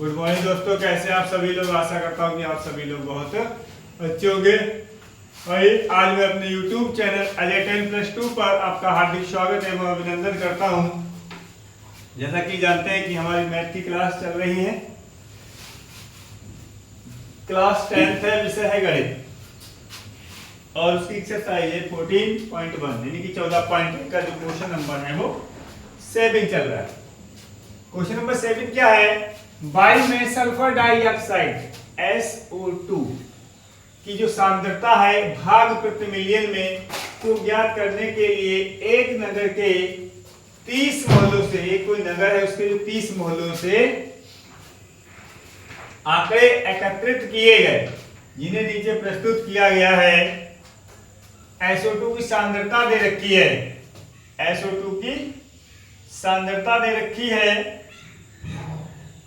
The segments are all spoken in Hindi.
गुड मॉर्निंग दोस्तों, कैसे आप सभी लोग। आशा करता हूँ कि आप सभी लोग बहुत अच्छे होंगे। वही आज मैं अपने YouTube चैनल अजय 10+2 पर आपका हार्दिक स्वागत एवं अभिनंदन करता हूँ। जैसा कि जानते हैं कि हमारी मैथ की क्लास चल रही है। क्लास 10th है, विषय है गणित और उसकी एक्सरसाइज है 14.1 यानी कि 14.1 का जो क्वेश्चन नंबर है वो 7 चल रहा है। क्वेश्चन नंबर 7 क्या है? वायु में सल्फर डाइऑक्साइड SO2 की जो सांद्रता है भाग प्रति मिलियन में को ज्ञात करने के लिए एक नगर के 30 मोहल्लों से, एक कोई नगर है उसके जो 30 मोहल्लों से आंकड़े एकत्रित किए गए, जिन्हें नीचे प्रस्तुत किया गया है। SO2 की सांद्रता दे रखी है, SO2 की सांद्रता दे रखी है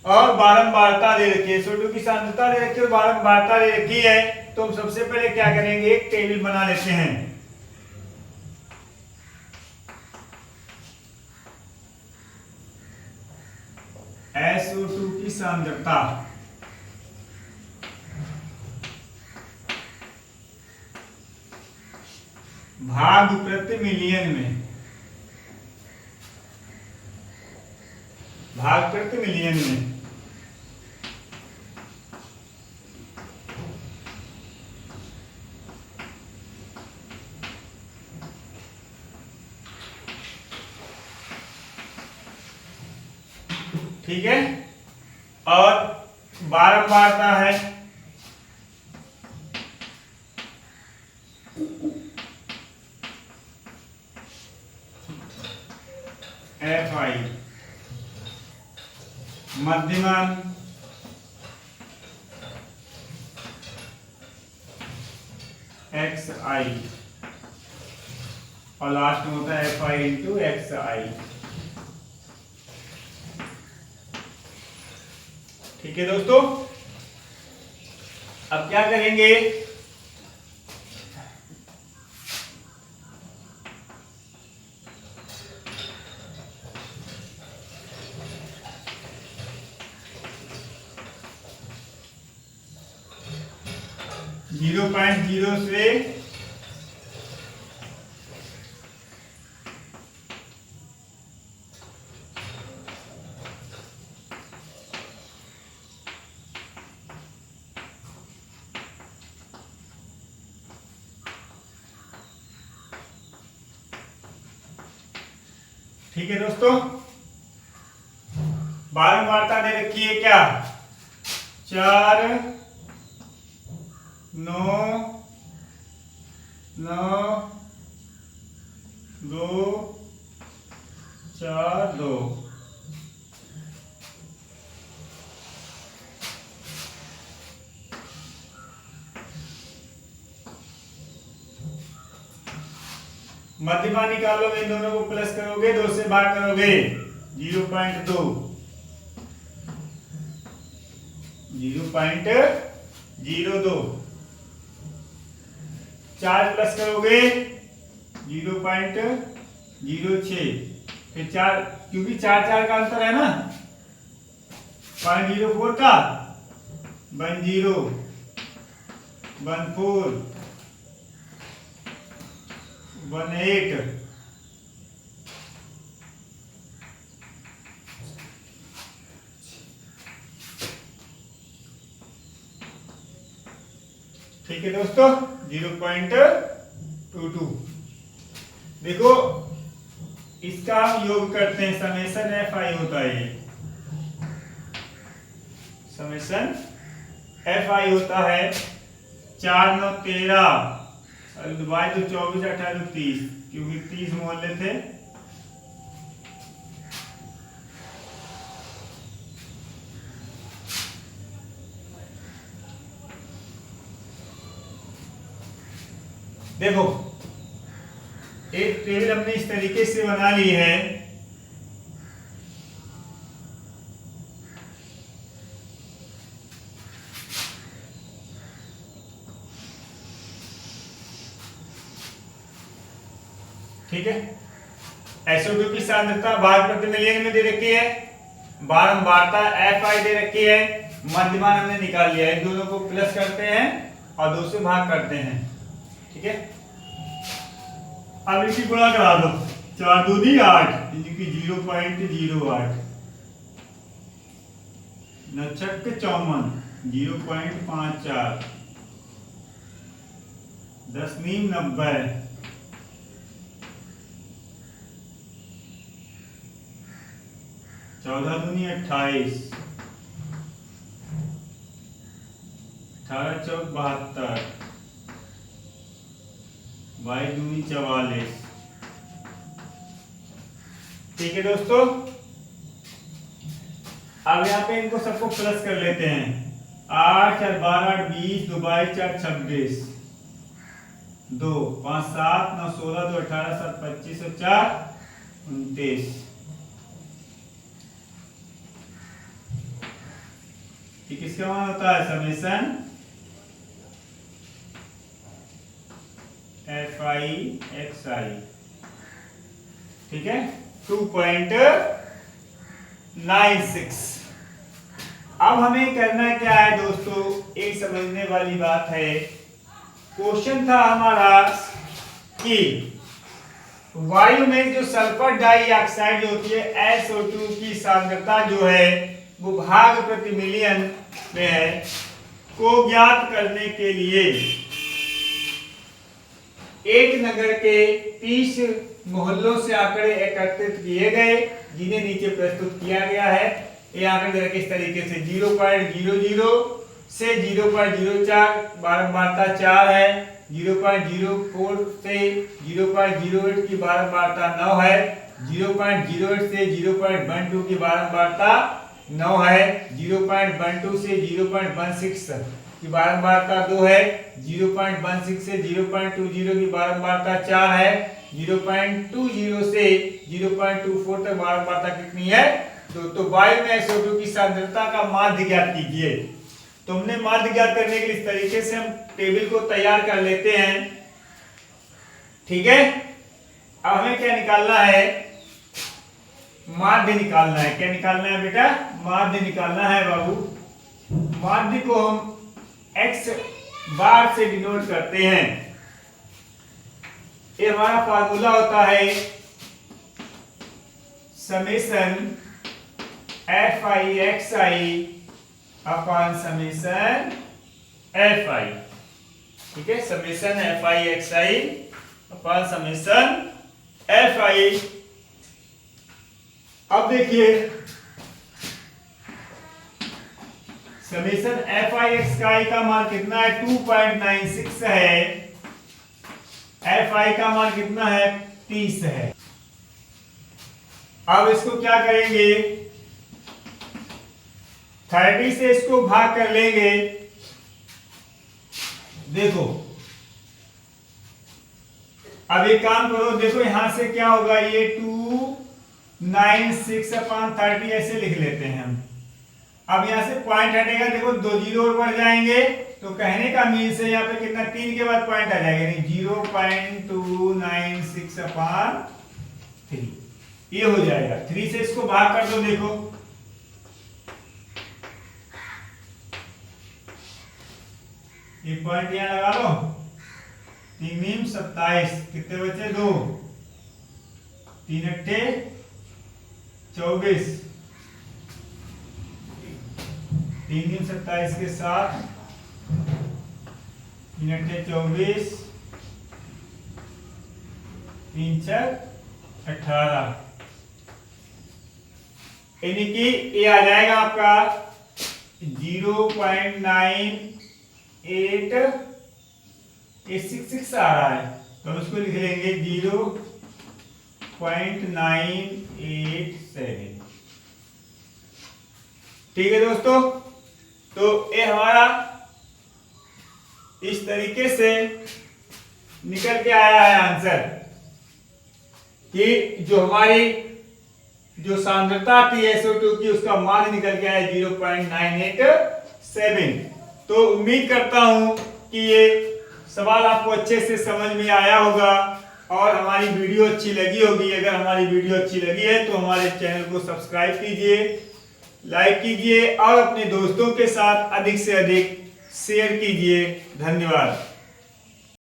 और बारंबारता दे रखी है। SO2 की सांद्रता दे रखी है और बारंबारता दे रखी है। तो हम सबसे पहले क्या करेंगे, एक टेबल बना लेते हैं। SO2 की सांद्रता भाग प्रति मिलियन में, भाग प्रति मिलियन में ठीक है। और बारंबारता है FI, मध्यमान XI और लास्ट में होता है FI इंटू XI। ठीक है दोस्तों, अब क्या करेंगे, जीरो पॉइंट जीरो से ठीक है दोस्तों, बारंबारता दे रखी है क्या, 4 9 9 2 4 2। मध्यमा निकालोगे, इन दोनों को प्लस करोगे, 2 से भाग करोगे, 0.2 0.02। 4 प्लस करोगे 0.06। फिर 4, क्योंकि 4 4 का अंतर है ना, 0.04 का 10 14 18। ठीक है दोस्तों, 0.22। देखो इसका हम योग करते हैं, समेशन FI होता है, ये समेशन FI होता है 4 9 13 बाई 2 24 18 30, क्योंकि 30 मोहल्ले थे। देखो एक टेबल हमने इस तरीके से बना ली है। ठीक है, SO2 की सांद्रता भाग प्रति मिलियन में दे रखी है, बारंबारता FI दे रखी है, मध्यमान हमने निकाल लिया है, इन दोनों को प्लस करते हैं और 2 से भाग करते हैं। ठीक है, अब इसकी गुणा करा दो, 4 दूनी 8 यानी कि 0.08, 9 छक्के 54, 0.54, 10 नीम 90, 14 दूनी 28, 18 चौक 72, 22 दूनी 44। ठीक है दोस्तों, अब यहाँ पे इनको सबको प्लस कर लेते हैं। 8 4 12 20, 2 22 4 26, 2 5 7 9 16, 2 18 7 25 और 4 29। किसका मान होता है? Summation FI XI। ठीक है, 2.96। अब हमें करना क्या है दोस्तों, एक समझने वाली बात है। क्वेश्चन था हमारा कि वायु में जो सल्फर डाइऑक्साइड होती है SO2 की सांद्रता जो है वो भाग प्रति मिलियन में है, को ज्ञात करने के लिए एक नगर के 30 मोहल्लों से आंकड़े एकत्रित किए गए, जिन्हें नीचे प्रस्तुत किया गया है। ये आंकड़े इस तरीके से 0.00 से 0.04, बारंबारता 4 है, 0.04 से 0.08 की बारंबारता 9 है, 0.08 से 0.12 की बारंबारता 9 है, 0.12 से 0.16 की बारंबारता 2 है, 0.16 से 0.20 की बारंबारता 4 है, 0.20 से 0.24 तक बारंबारता कितनी है? तो वायु में SO2 की सांद्रता का माध्य ज्ञात कीजिए। तो हमने माध्य ज्ञात करने के लिए इस तरीके से हम टेबल को तैयार कर लेते हैं। ठीक है, अब हमें क्या निकालना है? माध्य निकालना है। क्या निकालना है बेटा? माध्य निकालना है बाबू। माध्य को हम x बार से डिनोट करते हैं। ये हमारा फार्मूला होता है summation FI XI upon summation FI। ठीक है, summation FI XI upon summation FI। अब देखिए समेशन FI XI का मान कितना है? 2.96 है। FI का मान कितना है? 30 है। अब इसको क्या करेंगे? 30 से इसको भाग कर लेंगे। देखो अब एक काम करो, देखो यहां से क्या होगा, ये 296 अपॉन 30 ऐसे लिख लेते हैं हम। अब यहां से पॉइंट हटेगा, देखो 2 जीरो और बढ़ जाएंगे, तो कहने का मीन से यहाँ पे कितना 3 के बाद पॉइंट आ जाएगा, नहीं 0.296 अपॉन 3 ये हो जाएगा। 3 से इसको भाग कर दो, देखो ये पॉइंट यहां लगा लो, 3 नीम 27, कितने बचे? 2, 3 अट्ठे 24, 3 नीम 27 के साथ 3 अट्ठे 24, 3 छक 18, यानी कि ये आ जाएगा आपका 0.9866 आ रहा है, तो हम इसको लिख लेंगे 0.987। ठीक है दोस्तों, तो ये हमारा इस तरीके से निकल के आया है आंसर कि जो हमारी जो सांद्रता थी SO2 की उसका मान निकल के आया 0.987। तो उम्मीद करता हूं कि ये सवाल आपको अच्छे से समझ में आया होगा और हमारी वीडियो अच्छी लगी होगी। अगर हमारी वीडियो अच्छी लगी है तो हमारे चैनल को सब्सक्राइब कीजिए लाइक कीजिए और अपने दोस्तों के साथ अधिक से अधिक शेयर कीजिए। धन्यवाद।